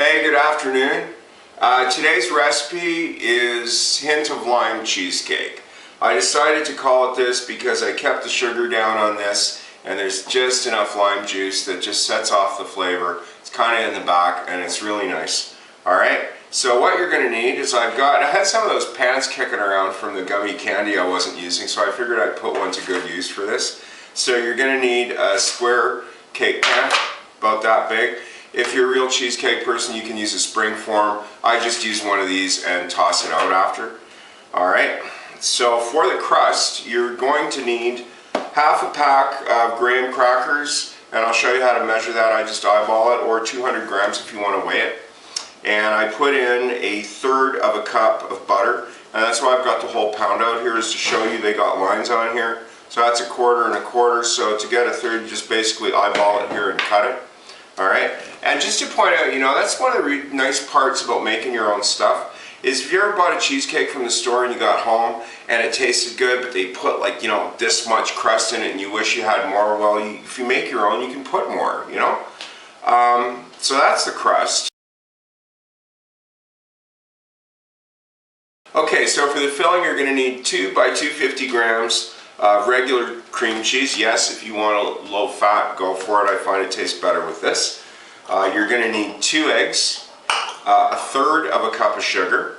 Hey, good afternoon. Today's recipe is hint of lime cheesecake. I decided to call it this because I kept the sugar down on this and there's just enough lime juice that just sets off the flavor. It's kind of in the back and it's really nice. Alright, so what you're going to need is I had some of those pans kicking around from the gummy candy I wasn't using, so I figured I'd put one to good use for this. So you're going to need a square cake pan, about that big. If you're a real cheesecake person, you can use a spring form. I just use one of these and toss it out after. Alright, so for the crust, you're going to need half a pack of graham crackers, and I'll show you how to measure that. I just eyeball it, or 200 grams if you want to weigh it. And I put in a third of a cup of butter, and that's why I've got the whole pound out here, is to show you they got lines on here. So that's a quarter and a quarter, so to get a third, you just basically eyeball it here and cut it. Alright, and just to point out, that's one of the nice parts about making your own stuff, is if you ever bought a cheesecake from the store and you got home and it tasted good, but they put this much crust in it and you wish you had more, well, if you make your own, you can put more, So that's the crust. Okay, so for the filling, you're going to need 2 by 250 grams of regular cream cheese. Yes, if you want a low fat, go for it. I find it tastes better with this. You're going to need 2 eggs, a third of a cup of sugar,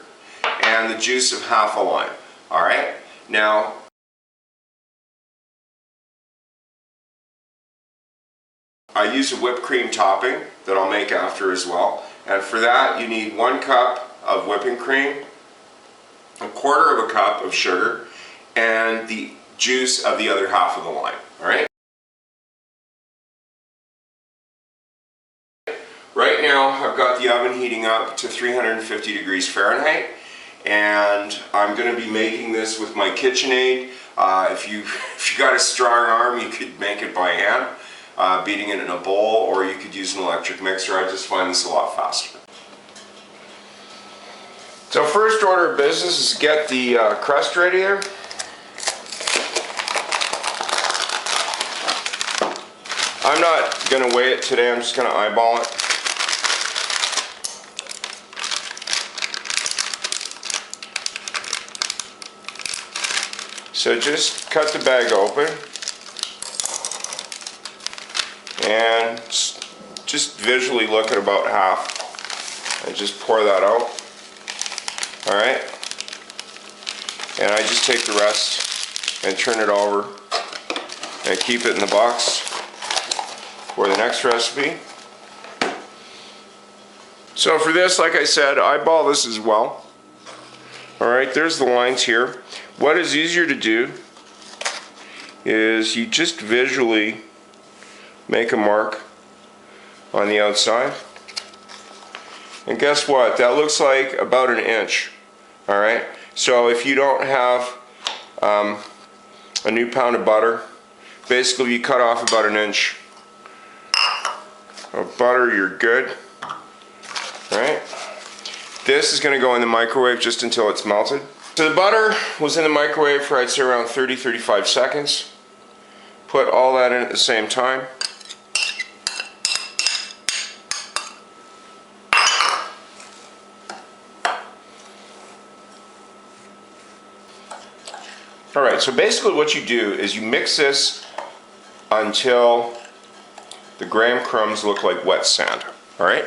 and the juice of half a lime. Alright, now I use a whipped cream topping that I'll make after as well. And for that, you need 1 cup of whipping cream, a quarter of a cup of sugar, and the juice of the other half of the lime. Alright? Right now I've got the oven heating up to 350 degrees Fahrenheit, and I'm going to be making this with my KitchenAid. If you got a strong arm, you could make it by hand, beating it in a bowl, or you could use an electric mixer. I just find this a lot faster. So first order of business is get the crust ready here. I'm not going to weigh it today, I'm just going to eyeball it. So just cut the bag open and just visually look at about half and just pour that out. Alright, and I just take the rest and turn it over and keep it in the box for the next recipe. So for this, like I said, eyeball this as well. Alright, there's the lines here. What is easier to do is you just visually make a mark on the outside. And guess what? That looks like about an inch. Alright, so if you don't have a new pound of butter, basically you cut off about an inch of butter, you're good. Alright, this is going to go in the microwave just until it's melted. So the butter was in the microwave for, I'd say, around 30-35 seconds. Put all that in at the same time. Alright, so basically what you do is you mix this until the graham crumbs look like wet sand. Alright?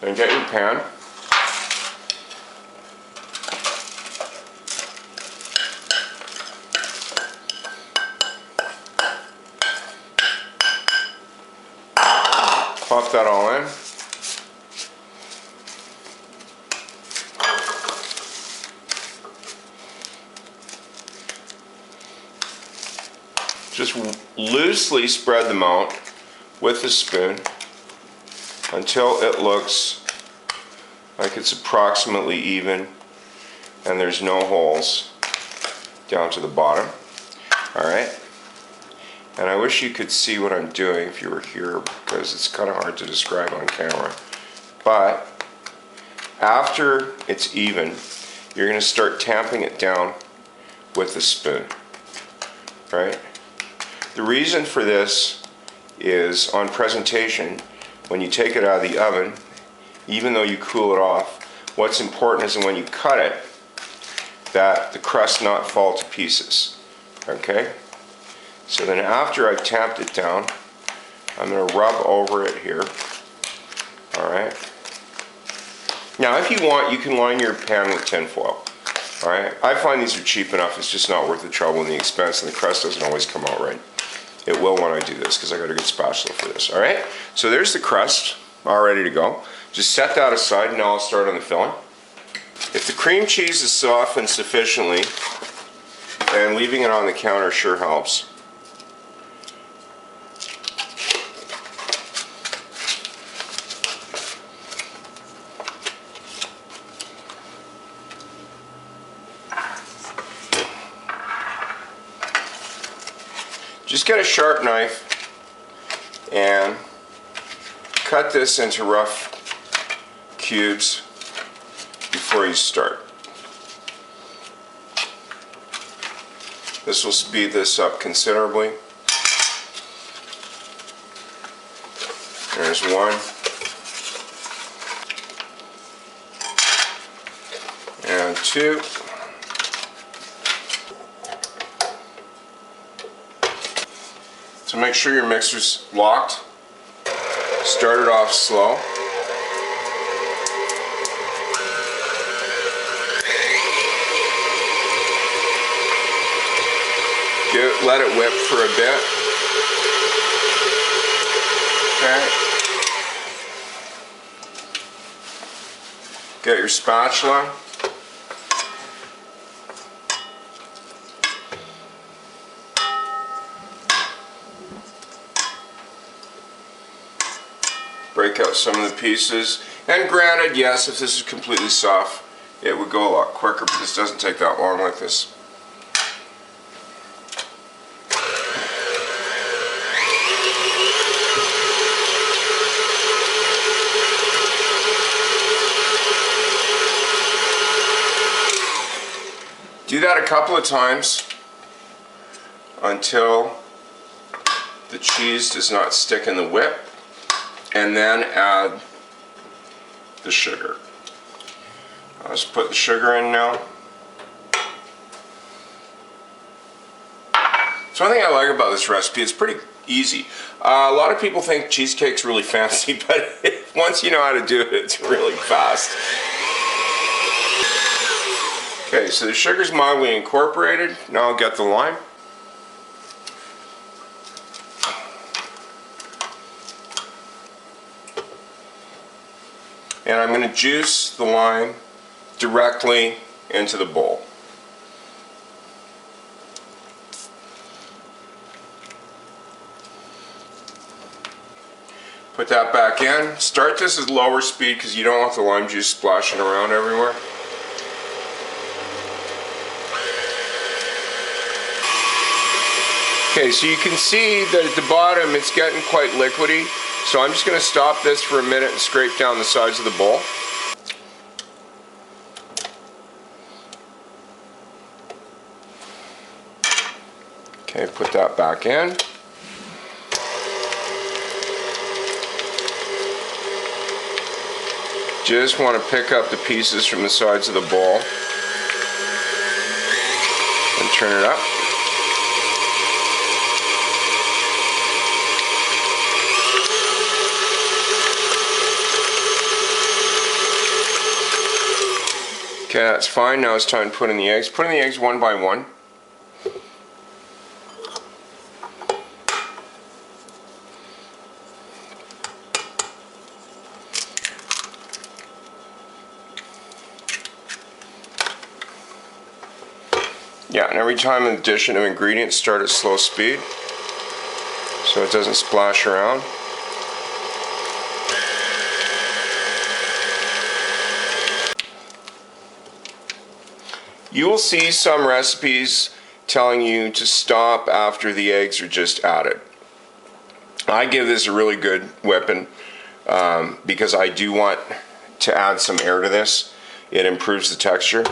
Then get your pan. Pop that all in. Just loosely spread them out with a spoon until it looks like it's approximately even and there's no holes down to the bottom. Alright, and I wish you could see what I'm doing if you were here, because it's kind of hard to describe on camera. But after it's even, you're going to start tamping it down with a spoon. Right? The reason for this is on presentation, when you take it out of the oven, even though you cool it off, what's important is when you cut it, that the crust not fall to pieces. Okay? So then after I've tamped it down, I'm going to rub over it here. Alright? Now if you want, you can line your pan with tin foil. Alright? I find these are cheap enough, it's just not worth the trouble and the expense, and the crust doesn't always come out right. It will when I do this, because I got a good spatula for this. Alright? So there's the crust, all ready to go. Just set that aside, and now I'll start on the filling. If the cream cheese is softened sufficiently, then leaving it on the counter sure helps. Just get a sharp knife and cut this into rough cubes before you start. This will speed this up considerably. There's one. And two. So make sure your mixer's locked. Start it off slow. Let it whip for a bit. Okay. Get your spatula. Break out some of the pieces. And granted, yes, if this is completely soft, it would go a lot quicker, but this doesn't take that long like this. Do that a couple of times until the cheese does not stick in the whip, and then add the sugar. Let's put the sugar in now. So one thing I like about this recipe, it's pretty easy. A lot of people think cheesecake's really fancy, but once you know how to do it, it's really fast. Okay, so the sugar's mildly incorporated. Now I'll get the lime. And I'm going to juice the lime directly into the bowl. Put that back in. Start this at lower speed because you don't want the lime juice splashing around everywhere. Okay, so you can see that at the bottom it's getting quite liquidy. So I'm just going to stop this for a minute and scrape down the sides of the bowl. Okay, put that back in. Just want to pick up the pieces from the sides of the bowl and turn it up. Okay, that's fine. Now it's time to put in the eggs. Put in the eggs one by one. Yeah, and every time in addition of ingredients, start at slow speed so it doesn't splash around. You will see some recipes telling you to stop after the eggs are just added. I give this a really good whipping because I do want to add some air to this. It improves the texture.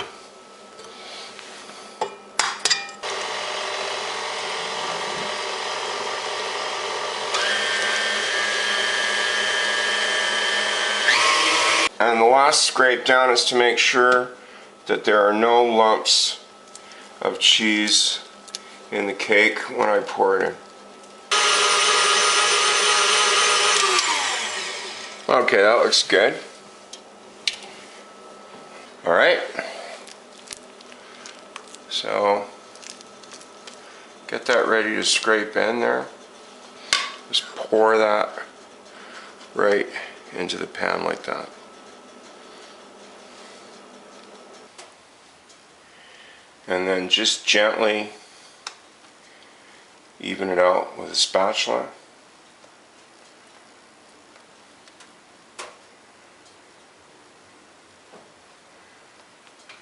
And the last scrape down is to make sure that there are no lumps of cheese in the cake when I pour it in. Okay, that looks good. Alright. So, get that ready to scrape in there. Just pour that right into the pan like that. And then just gently even it out with a spatula.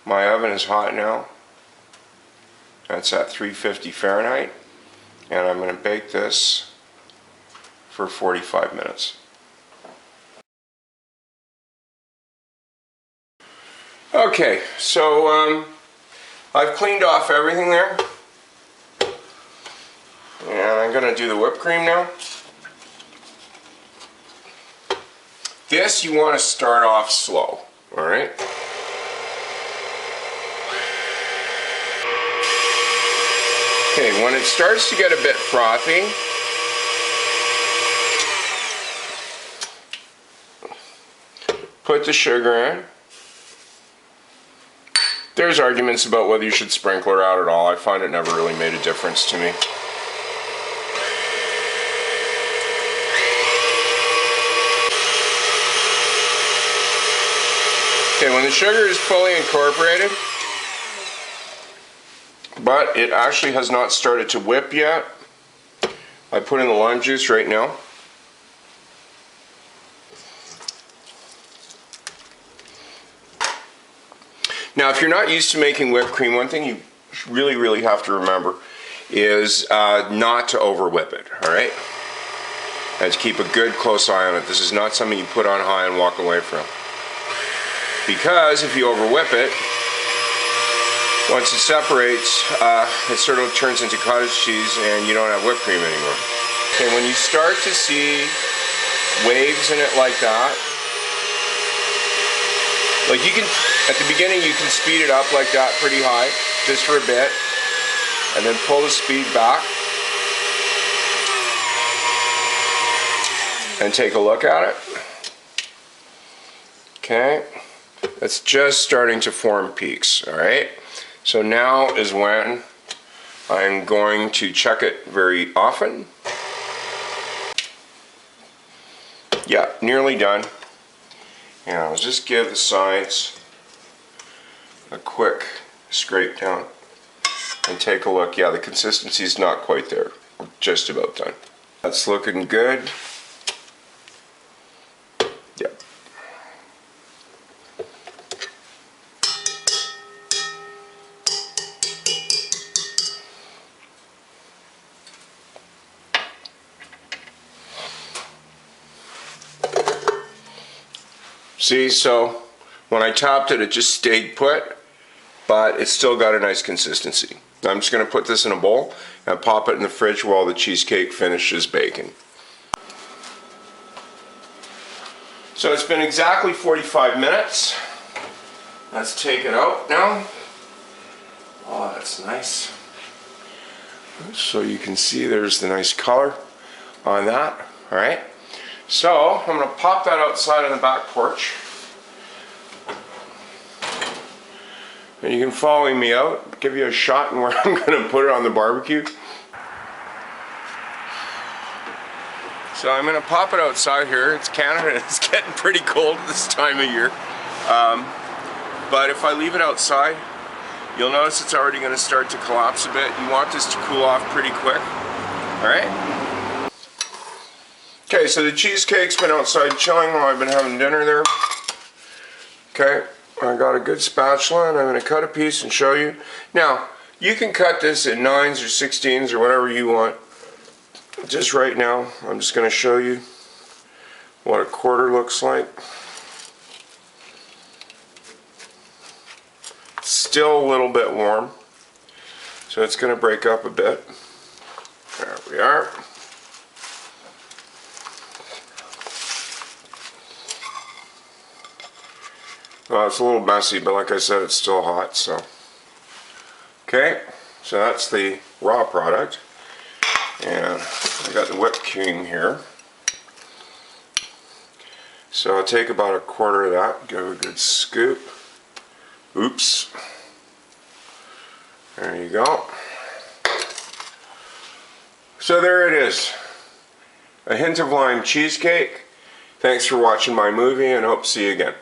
My oven is hot now. That's at 350 Fahrenheit. And I'm going to bake this for 45 minutes. Okay, so I've cleaned off everything there. And I'm going to do the whipped cream now. This you want to start off slow, alright? Okay, when it starts to get a bit frothy, put the sugar in. There's arguments about whether you should sprinkle it out at all. I find it never really made a difference to me. Okay, when the sugar is fully incorporated, but it actually has not started to whip yet, I put in the lime juice right now. Now, if you're not used to making whipped cream, one thing you really have to remember is not to over whip it, alright? And to keep a good close eye on it. This is not something you put on high and walk away from. Because if you over whip it, once it separates, it sort of turns into cottage cheese and you don't have whipped cream anymore. Okay, when you start to see waves in it like that, like you can, at the beginning you can speed it up like that pretty high, just for a bit, and then pull the speed back, and take a look at it. Okay, it's just starting to form peaks, alright? So now is when I'm going to check it very often. Yeah, nearly done. And I'll just give the sides a quick scrape down and take a look. Yeah, the consistency is not quite there. We're just about done. That's looking good. Yep. See, so when I topped it, it just stayed put, but it's still got a nice consistency. I'm just going to put this in a bowl and pop it in the fridge while the cheesecake finishes baking. So it's been exactly 45 minutes. Let's take it out now. Oh, that's nice. So you can see there's the nice color on that. All right. So I'm going to pop that outside on the back porch. And you can follow me out, give you a shot in where I'm going to put it on the barbecue. So I'm going to pop it outside here. It's Canada and it's getting pretty cold this time of year. But if I leave it outside, you'll notice it's already going to start to collapse a bit. You want this to cool off pretty quick. Alright? Okay, so the cheesecake's been outside chilling while I've been having dinner there. Okay, I got a good spatula and I'm going to cut a piece and show you. Now, you can cut this in 9s or 16s or whatever you want. Just right now, I'm just going to show you what a quarter looks like. It's still a little bit warm, so it's going to break up a bit. There we are. Well, it's a little messy, but like I said, it's still hot, so. Okay, so that's the raw product. And I got the whipped cream here. So I'll take about a quarter of that, give it a good scoop. Oops. There you go. So there it is. A hint of lime cheesecake. Thanks for watching my movie and hope to see you again.